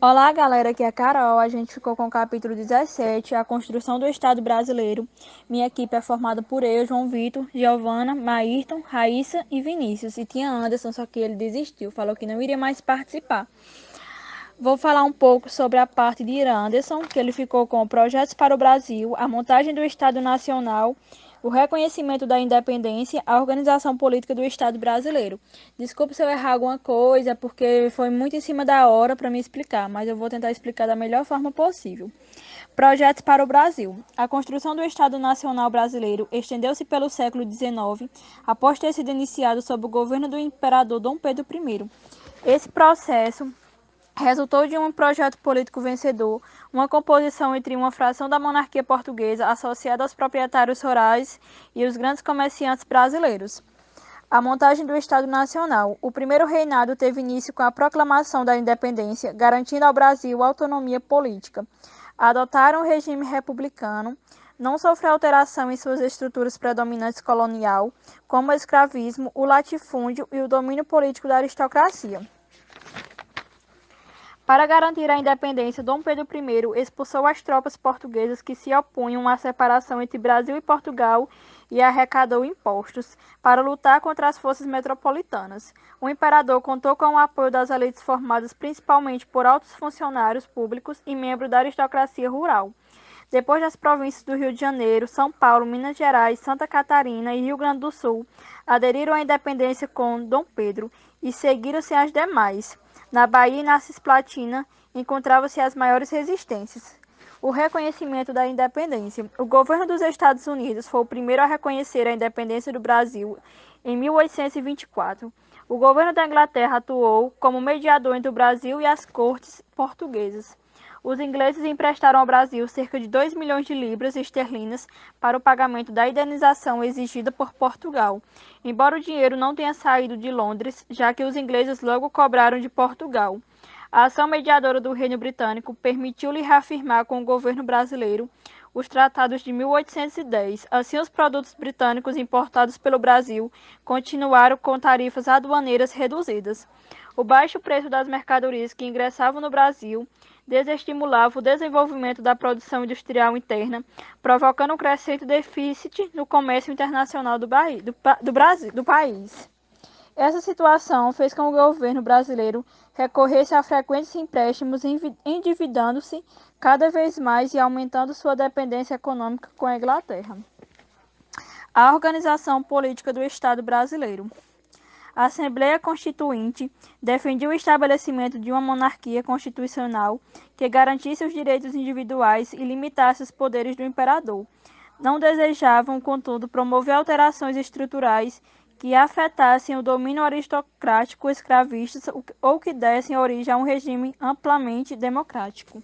Olá, galera, aqui é a Carol. A gente ficou com o capítulo 17, a construção do Estado brasileiro. Minha equipe é formada por eu, João Vitor, Giovana, Maírton, Raíssa e Vinícius. E tinha Anderson, só que ele desistiu, falou que não iria mais participar. Vou falar um pouco sobre a parte de Anderson, que ele ficou com projetos para o Brasil, a montagem do Estado Nacional, o reconhecimento da independência, a organização política do Estado brasileiro. Desculpe se eu errar alguma coisa, porque foi muito em cima da hora para me explicar, mas eu vou tentar explicar da melhor forma possível. Projetos para o Brasil. A construção do Estado Nacional Brasileiro estendeu-se pelo século XIX, após ter sido iniciado sob o governo do imperador Dom Pedro I. Esse processo resultou de um projeto político vencedor, uma composição entre uma fração da monarquia portuguesa associada aos proprietários rurais e os grandes comerciantes brasileiros. A montagem do Estado Nacional. O primeiro reinado teve início com a proclamação da independência, garantindo ao Brasil autonomia política. Adotaram o regime republicano, não sofreu alteração em suas estruturas predominantes colonial, como o escravismo, o latifúndio e o domínio político da aristocracia. Para garantir a independência, Dom Pedro I expulsou as tropas portuguesas que se opunham à separação entre Brasil e Portugal e arrecadou impostos para lutar contra as forças metropolitanas. O imperador contou com o apoio das elites formadas principalmente por altos funcionários públicos e membros da aristocracia rural. Depois das províncias do Rio de Janeiro, São Paulo, Minas Gerais, Santa Catarina e Rio Grande do Sul aderiram à independência com Dom Pedro e seguiram-se as demais. Na Bahia e na Cisplatina encontravam-se as maiores resistências. O reconhecimento da independência. O governo dos Estados Unidos foi o primeiro a reconhecer a independência do Brasil em 1824. O governo da Inglaterra atuou como mediador entre o Brasil e as cortes portuguesas. Os ingleses emprestaram ao Brasil cerca de 2 milhões de libras esterlinas para o pagamento da indenização exigida por Portugal, embora o dinheiro não tenha saído de Londres, já que os ingleses logo cobraram de Portugal. A ação mediadora do Reino Britânico permitiu-lhe reafirmar com o governo brasileiro os tratados de 1810. Assim, os produtos britânicos importados pelo Brasil continuaram com tarifas aduaneiras reduzidas. O baixo preço das mercadorias que ingressavam no Brasil desestimulava o desenvolvimento da produção industrial interna, provocando um crescente déficit no comércio internacional do país. Essa situação fez com que o governo brasileiro recorresse a frequentes empréstimos, endividando-se cada vez mais e aumentando sua dependência econômica com a Inglaterra. A organização política do Estado brasileiro. A Assembleia Constituinte defendia o estabelecimento de uma monarquia constitucional que garantisse os direitos individuais e limitasse os poderes do imperador. Não desejavam, contudo, promover alterações estruturais que afetassem o domínio aristocrático escravista ou que dessem origem a um regime amplamente democrático.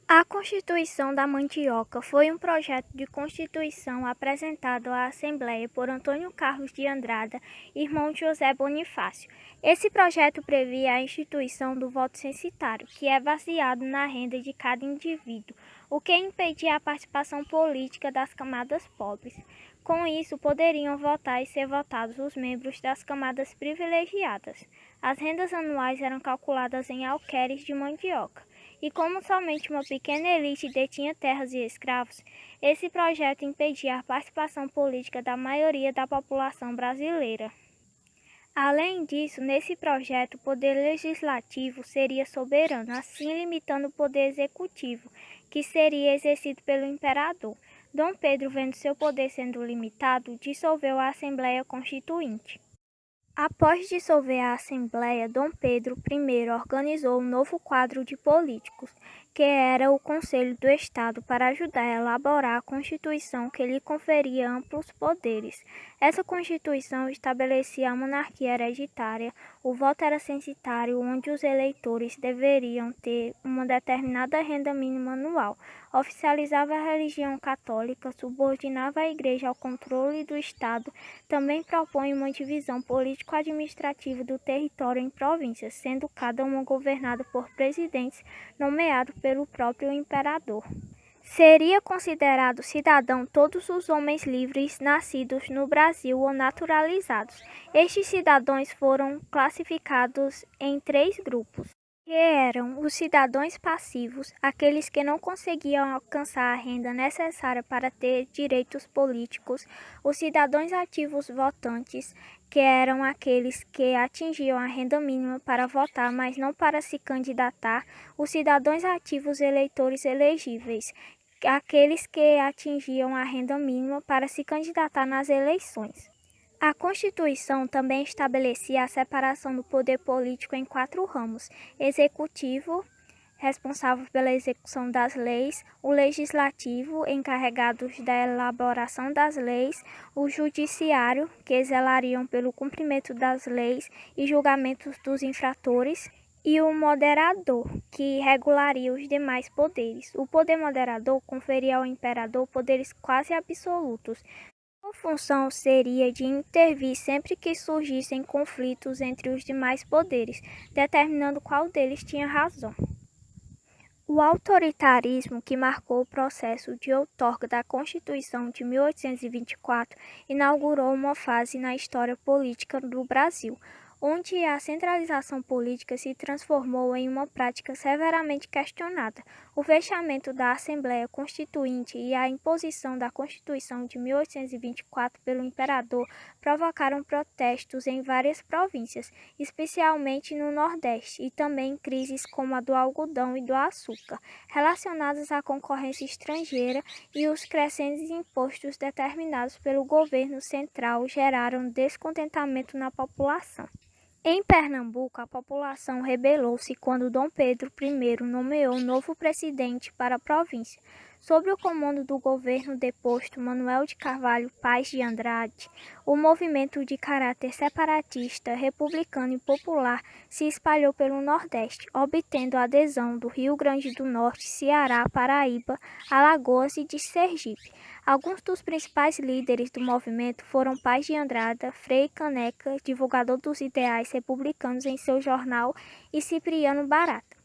A Constituição da Mandioca foi um projeto de constituição apresentado à Assembleia por Antônio Carlos de Andrada, irmão de José Bonifácio. Esse projeto previa a instituição do voto censitário, que é baseado na renda de cada indivíduo, o que impedia a participação política das camadas pobres. Com isso, poderiam votar e ser votados os membros das camadas privilegiadas. As rendas anuais eram calculadas em alqueires de mandioca. E como somente uma pequena elite detinha terras e escravos, esse projeto impedia a participação política da maioria da população brasileira. Além disso, nesse projeto, o poder legislativo seria soberano, assim limitando o poder executivo, que seria exercido pelo imperador. Dom Pedro, vendo seu poder sendo limitado, dissolveu a Assembleia Constituinte. Após dissolver a Assembleia, Dom Pedro I organizou um novo quadro de políticos, que era o Conselho do Estado, para ajudar a elaborar a Constituição que lhe conferia amplos poderes. Essa Constituição estabelecia a monarquia hereditária, o voto era censitário, onde os eleitores deveriam ter uma determinada renda mínima anual, oficializava a religião católica, subordinava a Igreja ao controle do Estado, também propõe uma divisão político-administrativa do território em províncias, sendo cada uma governada por presidentes nomeados pelo próprio imperador. Seria considerado cidadão todos os homens livres nascidos no Brasil ou naturalizados. Estes cidadãos foram classificados em 3 grupos, que eram os cidadãos passivos, aqueles que não conseguiam alcançar a renda necessária para ter direitos políticos, os cidadãos ativos votantes, que eram aqueles que atingiam a renda mínima para votar, mas não para se candidatar, os cidadãos ativos eleitores elegíveis, aqueles que atingiam a renda mínima para se candidatar nas eleições. A Constituição também estabelecia a separação do poder político em 4 ramos: executivo, responsável pela execução das leis, o legislativo, encarregado da elaboração das leis, o judiciário, que zelariam pelo cumprimento das leis e julgamentos dos infratores, e o moderador, que regularia os demais poderes. O poder moderador conferia ao imperador poderes quase absolutos. Sua função seria de intervir sempre que surgissem conflitos entre os demais poderes, determinando qual deles tinha razão. O autoritarismo que marcou o processo de outorga da Constituição de 1824 inaugurou uma fase na história política do Brasil, onde a centralização política se transformou em uma prática severamente questionada. O fechamento da Assembleia Constituinte e a imposição da Constituição de 1824 pelo imperador provocaram protestos em várias províncias, especialmente no Nordeste, e também crises como a do algodão e do açúcar, relacionadas à concorrência estrangeira, e os crescentes impostos determinados pelo governo central geraram descontentamento na população. Em Pernambuco, a população rebelou-se quando Dom Pedro I nomeou novo presidente para a província. Sob o comando do governo deposto Manuel de Carvalho Paz de Andrade, o movimento de caráter separatista, republicano e popular se espalhou pelo Nordeste, obtendo a adesão do Rio Grande do Norte, Ceará, Paraíba, Alagoas e de Sergipe. Alguns dos principais líderes do movimento foram Paz de Andrada, Frei Caneca, divulgador dos ideais republicanos em seu jornal, e Cipriano Barata.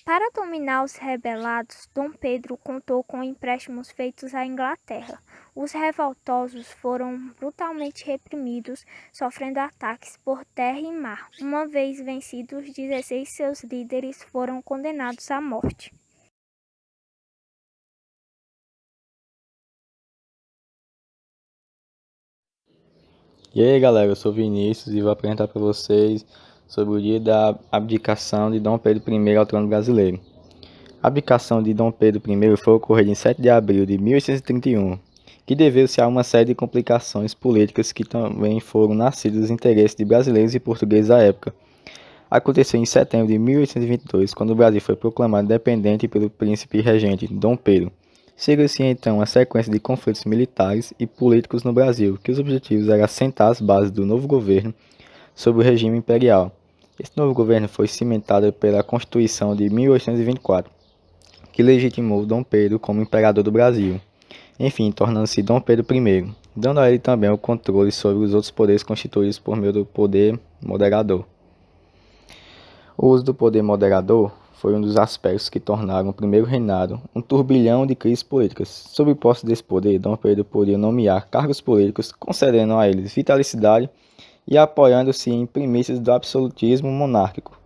Para dominar os rebelados, Dom Pedro contou com empréstimos feitos à Inglaterra. Os revoltosos foram brutalmente reprimidos, sofrendo ataques por terra e mar. Uma vez vencidos, 16 seus líderes foram condenados à morte. E aí galera, eu sou Vinícius e vou apresentar para vocês sobre o dia da abdicação de Dom Pedro I ao trono brasileiro. A abdicação de Dom Pedro I foi ocorrida em 7 de abril de 1831, que deveu-se a uma série de complicações políticas que também foram nascidas dos interesses de brasileiros e portugueses à época. Aconteceu em setembro de 1822, quando o Brasil foi proclamado independente pelo príncipe regente Dom Pedro. Seguiu-se então a sequência de conflitos militares e políticos no Brasil, que os objetivos eram assentar as bases do novo governo sob o regime imperial. Esse novo governo foi cimentado pela Constituição de 1824, que legitimou Dom Pedro como imperador do Brasil, enfim, tornando-se Dom Pedro I, dando a ele também o controle sobre os outros poderes constituídos por meio do poder moderador. O uso do poder moderador foi um dos aspectos que tornaram o primeiro reinado um turbilhão de crises políticas. Sob o posse desse poder, Dom Pedro podia nomear cargos políticos, concedendo a eles vitalicidade e apoiando-se em primícias do absolutismo monárquico,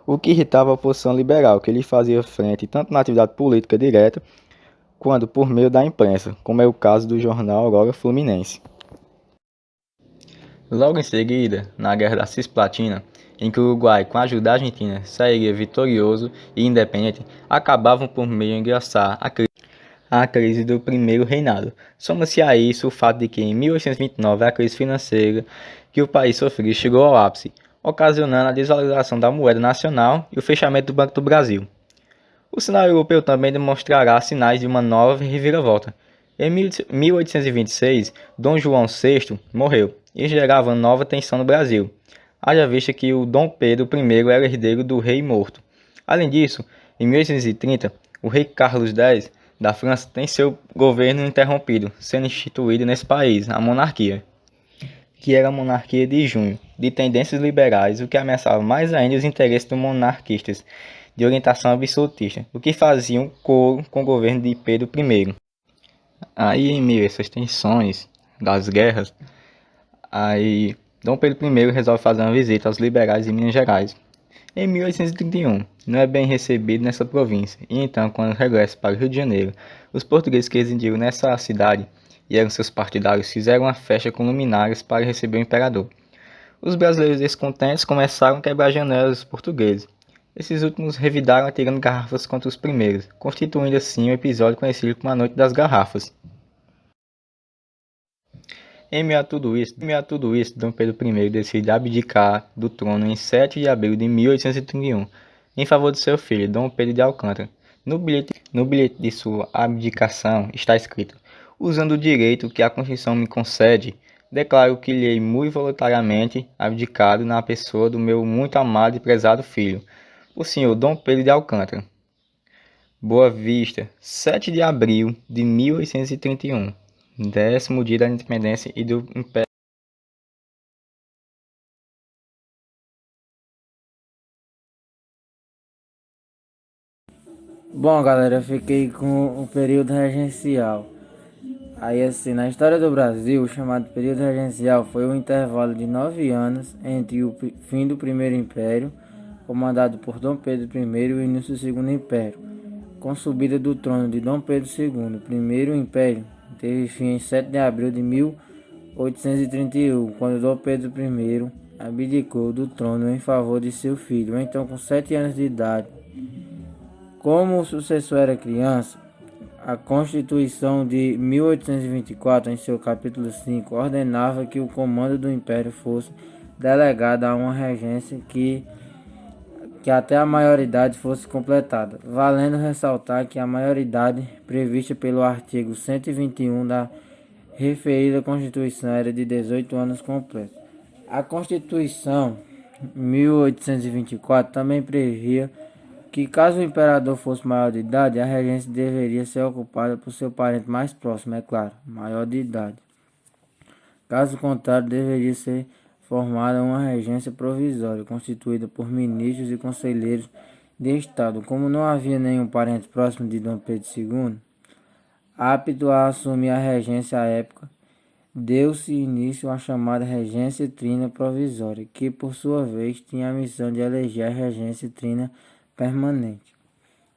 o que irritava a oposição liberal, que lhe fazia frente tanto na atividade política direta, quanto por meio da imprensa, como é o caso do jornal Aurora Fluminense. Logo em seguida, na Guerra da Cisplatina, em que o Uruguai, com a ajuda da Argentina, sairia vitorioso e independente, acabavam por meio de engraçar a crise do primeiro reinado. Soma-se a isso o fato de que em 1829 a crise financeira que o país sofreu chegou ao ápice, ocasionando a desvalorização da moeda nacional e o fechamento do Banco do Brasil. O cenário europeu também demonstrará sinais de uma nova reviravolta. Em 1826, Dom João VI morreu e gerava nova tensão no Brasil, haja vista que o Dom Pedro I era herdeiro do rei morto. Além disso, em 1830, o rei Carlos X da França tem seu governo interrompido, sendo instituído nesse país a monarquia, que era a monarquia de junho. de tendências liberais, o que ameaçava mais ainda os interesses dos monarquistas, de orientação absolutista, o que faziam coro com o governo de Pedro I. Aí, em meio a essas tensões das guerras, aí Dom Pedro I resolve fazer uma visita aos liberais em Minas Gerais. Em 1831, não é bem recebido nessa província, e então, quando regressa para o Rio de Janeiro, os portugueses que residiam nessa cidade e eram seus partidários fizeram uma festa com luminárias para receber o imperador. Os brasileiros descontentes começaram a quebrar janelas dos portugueses. Esses últimos revidaram atirando garrafas contra os primeiros, constituindo assim um episódio conhecido como a Noite das Garrafas. Em meio a tudo isso, Dom Pedro I decide abdicar do trono em 7 de abril de 1831, em favor de seu filho, Dom Pedro de Alcântara. No bilhete de sua abdicação está escrito: usando o direito que a Constituição me concede, declaro que lhe muito voluntariamente abdicado na pessoa do meu muito amado e prezado filho, o senhor Dom Pedro de Alcântara. Boa Vista, 7 de abril de 1831. 10º dia da independência e do Império. Bom, galera, eu fiquei com o período regencial. Aí, assim, na história do Brasil, o chamado período regencial foi um intervalo de 9 anos entre o fim do Primeiro Império, comandado por Dom Pedro I, e o início do Segundo Império, com subida do trono de Dom Pedro II. O Primeiro Império teve fim em 7 de abril de 1831, quando Dom Pedro I abdicou do trono em favor de seu filho, então com 7 anos de idade. Como o sucessor era criança, a Constituição de 1824, em seu capítulo 5, ordenava que o comando do Império fosse delegado a uma regência que até a maioridade fosse completada, valendo ressaltar que a maioridade prevista pelo artigo 121 da referida Constituição era de 18 anos completos. A Constituição 1824 também previa que, caso o imperador fosse maior de idade, a regência deveria ser ocupada por seu parente mais próximo, é claro, maior de idade. Caso contrário, deveria ser formada uma regência provisória, constituída por ministros e conselheiros de Estado. Como não havia nenhum parente próximo de Dom Pedro II, apto a assumir a regência à época, deu-se início à chamada Regência Trina Provisória, que, por sua vez, tinha a missão de eleger a Regência Trina Permanente.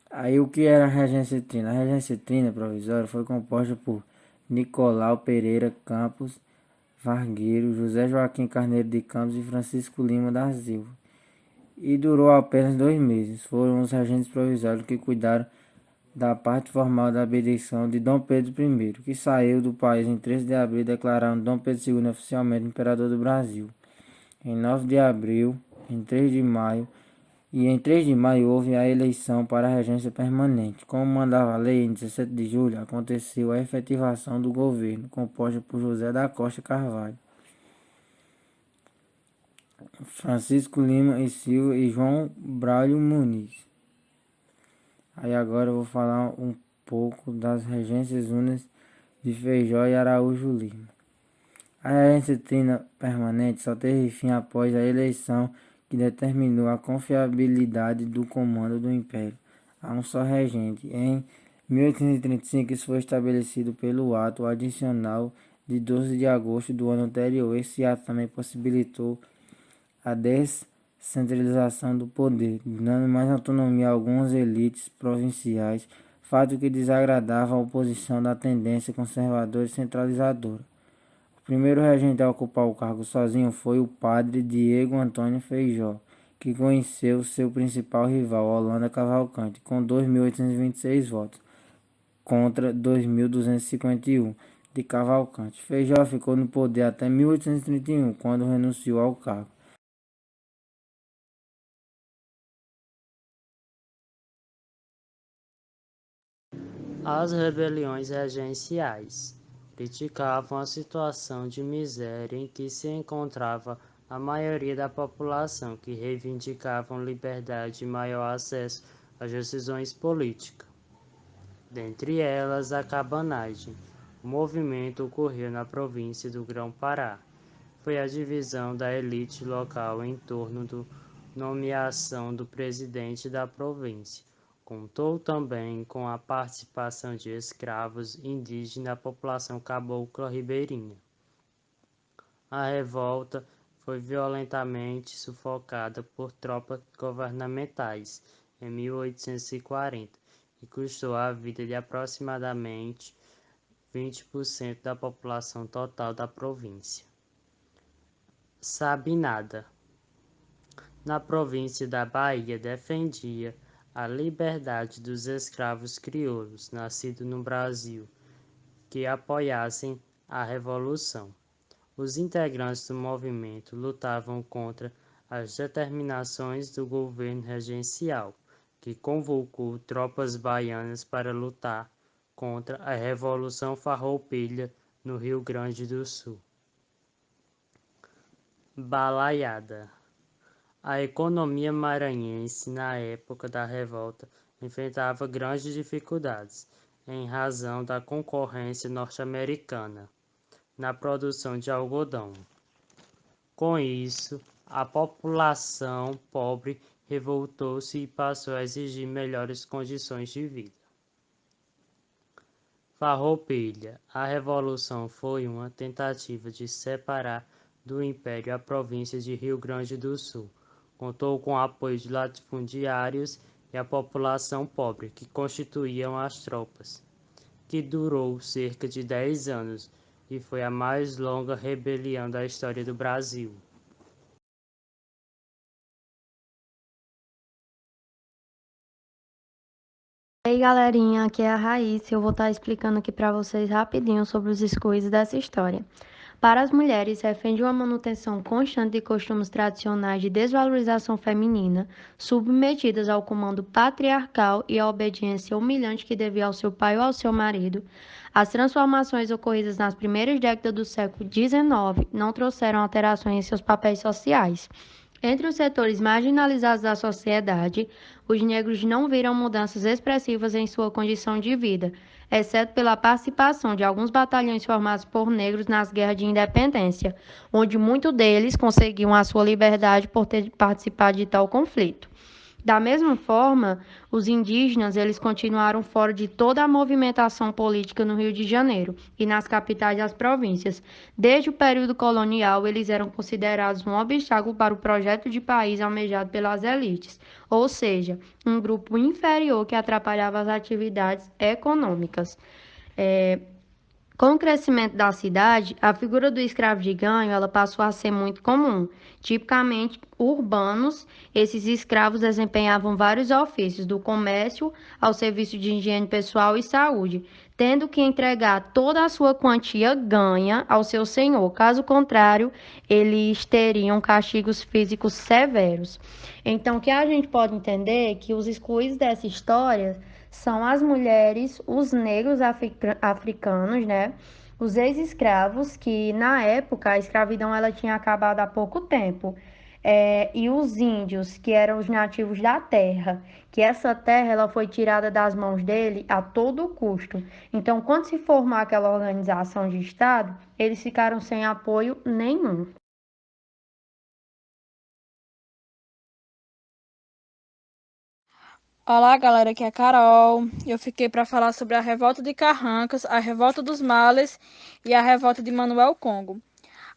Aí, o que era a Regência Trina? A Regência Trina Provisória foi composta por Nicolau Pereira Campos Vargueiro, José Joaquim Carneiro de Campos e Francisco Lima da Silva, e durou apenas 2 meses. Foram os regentes provisórios que cuidaram da parte formal da abdicação de Dom Pedro I, que saiu do país em 13 de abril, declarando Dom Pedro II oficialmente imperador do Brasil. Em 9 de abril, em 3 de maio houve a eleição para a regência permanente. Como mandava a lei, em 17 de julho aconteceu a efetivação do governo, composta por José da Costa Carvalho, Francisco Lima e Silva e João Braulio Muniz. Aí agora eu vou falar um pouco das regências únicas de Feijó e Araújo Lima. A regência trina permanente só teve fim após a eleição que determinou a confiabilidade do comando do Império a um só regente. Em 1835, isso foi estabelecido pelo ato adicional de 12 de agosto do ano anterior. Esse ato também possibilitou a descentralização do poder, dando mais autonomia a algumas elites provinciais, fato que desagradava a oposição da tendência conservadora e centralizadora. O primeiro regente a ocupar o cargo sozinho foi o padre Diego Antônio Feijó, que conheceu seu principal rival, Holanda Cavalcante, com 2.826 votos, contra 2.251 de Cavalcante. Feijó ficou no poder até 1831, quando renunciou ao cargo. As rebeliões regenciais criticavam a situação de miséria em que se encontrava a maioria da população, que reivindicavam liberdade e maior acesso às decisões políticas. Dentre elas, a cabanagem. O movimento ocorreu na província do Grão-Pará. foi a divisão da elite local em torno da nomeação do presidente da província. Contou também com a participação de escravos indígenas da população cabocla ribeirinha. A revolta foi violentamente sufocada por tropas governamentais em 1840 e custou a vida de aproximadamente 20% da população total da província. Sabinada, na província da Bahia, defendia a liberdade dos escravos crioulos nascidos no Brasil que apoiassem a Revolução. Os integrantes do movimento lutavam contra as determinações do governo regencial, que convocou tropas baianas para lutar contra a Revolução Farroupilha no Rio Grande do Sul. Balaiada. A economia maranhense na época da revolta enfrentava grandes dificuldades, em razão da concorrência norte-americana na produção de algodão. Com isso, a população pobre revoltou-se e passou a exigir melhores condições de vida. Farroupilha. A revolução foi uma tentativa de separar do Império a província de Rio Grande do Sul. Contou com o apoio de latifundiários e a população pobre, que constituíam as tropas, que durou cerca de 10 anos e foi a mais longa rebelião da história do Brasil. E aí, galerinha, aqui é a Raíssa e eu vou estar explicando aqui para vocês rapidinho sobre os escolhas dessa história. Para as mulheres, defende uma manutenção constante de costumes tradicionais de desvalorização feminina, submetidas ao comando patriarcal e à obediência humilhante que devia ao seu pai ou ao seu marido. As transformações ocorridas nas primeiras décadas do século XIX não trouxeram alterações em seus papéis sociais. Entre os setores marginalizados da sociedade, os negros não viram mudanças expressivas em sua condição de vida, exceto pela participação de alguns batalhões formados por negros nas guerras de independência, onde muitos deles conseguiam a sua liberdade por ter participado de tal conflito. Da mesma forma, os indígenas eles continuaram fora de toda a movimentação política no Rio de Janeiro e nas capitais das províncias. Desde o período colonial, eles eram considerados um obstáculo para o projeto de país almejado pelas elites, ou seja, um grupo inferior que atrapalhava as atividades econômicas. Com o crescimento da cidade, a figura do escravo de ganho ela passou a ser muito comum. Tipicamente urbanos, esses escravos desempenhavam vários ofícios, do comércio ao serviço de higiene pessoal e saúde, tendo que entregar toda a sua quantia ganha ao seu senhor. Caso contrário, eles teriam castigos físicos severos. Então, o que a gente pode entender é que os excluídos dessa história são as mulheres, os negros africanos, né? Os ex-escravos, que na época a escravidão ela tinha acabado há pouco tempo. E os índios, que eram os nativos da terra, que essa terra ela foi tirada das mãos dele a todo custo. Então, quando se formou aquela organização de Estado, eles ficaram sem apoio nenhum. Olá, galera, aqui é a Carol. Eu fiquei para falar sobre a revolta de Carrancas, a revolta dos Males e a revolta de Manuel Congo.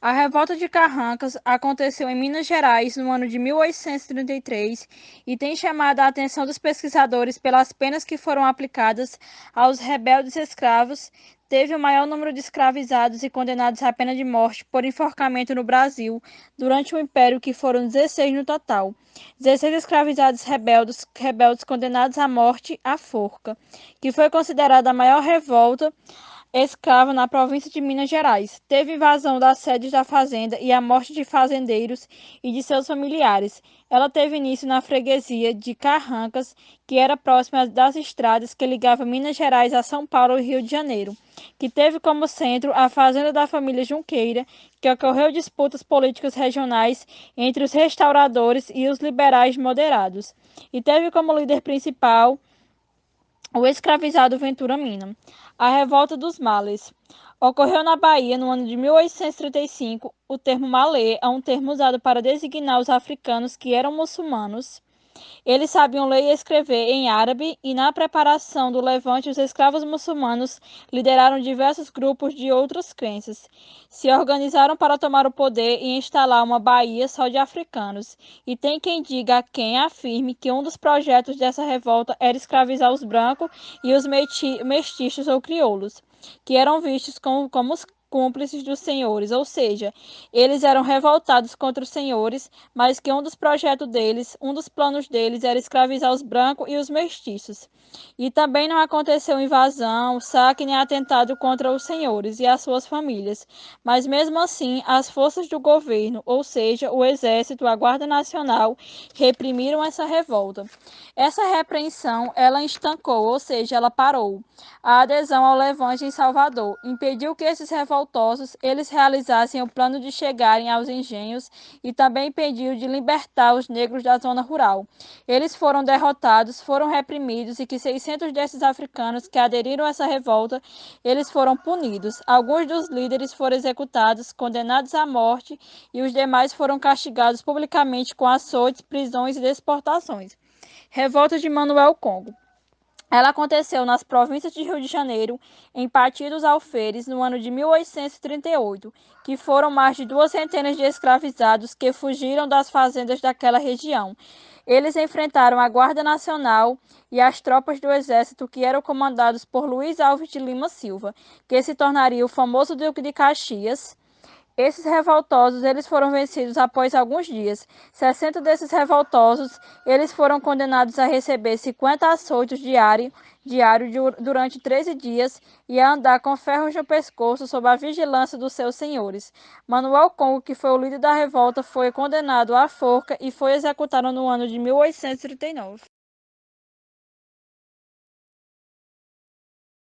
A revolta de Carrancas aconteceu em Minas Gerais no ano de 1833 e tem chamado a atenção dos pesquisadores pelas penas que foram aplicadas aos rebeldes escravos. Teve o maior número de escravizados e condenados à pena de morte por enforcamento no Brasil durante o Império, que foram 16 no total. 16 escravizados rebeldes condenados à morte à forca, que foi considerada a maior revolta escrava na província de Minas Gerais. Teve invasão das sedes da fazenda e a morte de fazendeiros e de seus familiares. Ela teve início na freguesia de Carrancas, que era próxima das estradas que ligavam Minas Gerais a São Paulo e Rio de Janeiro, que teve como centro a fazenda da família Junqueira, que ocorreu disputas políticas regionais entre os restauradores e os liberais moderados, e teve como líder principal o escravizado Ventura Mina. A revolta dos Males. Ocorreu na Bahia no ano de 1835. O termo malê é um termo usado para designar os africanos que eram muçulmanos. Eles sabiam ler e escrever em árabe e na preparação do levante os escravos muçulmanos lideraram diversos grupos de outras crenças. Se organizaram para tomar o poder e instalar uma Bahia só de africanos. E tem quem diga a quem afirme que um dos projetos dessa revolta era escravizar os brancos e os mestiços ou crioulos, que eram vistos como os cúmplices dos senhores, ou seja, eles eram revoltados contra os senhores, mas que um dos projetos deles, um dos planos deles era escravizar os brancos e os mestiços. E também não aconteceu invasão, saque nem atentado contra os senhores e as suas famílias. Mas mesmo assim, as forças do governo, ou seja, o exército, a Guarda Nacional, reprimiram essa revolta. Essa repreensão, ela estancou, ou seja, ela parou a adesão ao levante em Salvador, impediu que esses revoltosos eles realizassem o plano de chegarem aos engenhos e também impediu de libertar os negros da zona rural. Eles foram derrotados, foram reprimidos e que 600 desses africanos que aderiram a essa revolta, eles foram punidos. Alguns dos líderes foram executados, condenados à morte e os demais foram castigados publicamente com açoites, prisões e deportações. Revolta de Manuel Congo. Ela aconteceu nas províncias de Rio de Janeiro, em Pati dos Alferes, no ano de 1838, que foram mais de 2 centenas de escravizados que fugiram das fazendas daquela região. Eles enfrentaram a Guarda Nacional e as tropas do Exército que eram comandados por Luiz Alves de Lima Silva, que se tornaria o famoso Duque de Caxias. Esses revoltosos, eles foram vencidos após alguns dias. 60 desses revoltosos, eles foram condenados a receber 50 açoites diário durante 13 dias e a andar com ferros no pescoço sob a vigilância dos seus senhores. Manuel Congo, que foi o líder da revolta, foi condenado à forca e foi executado no ano de 1839.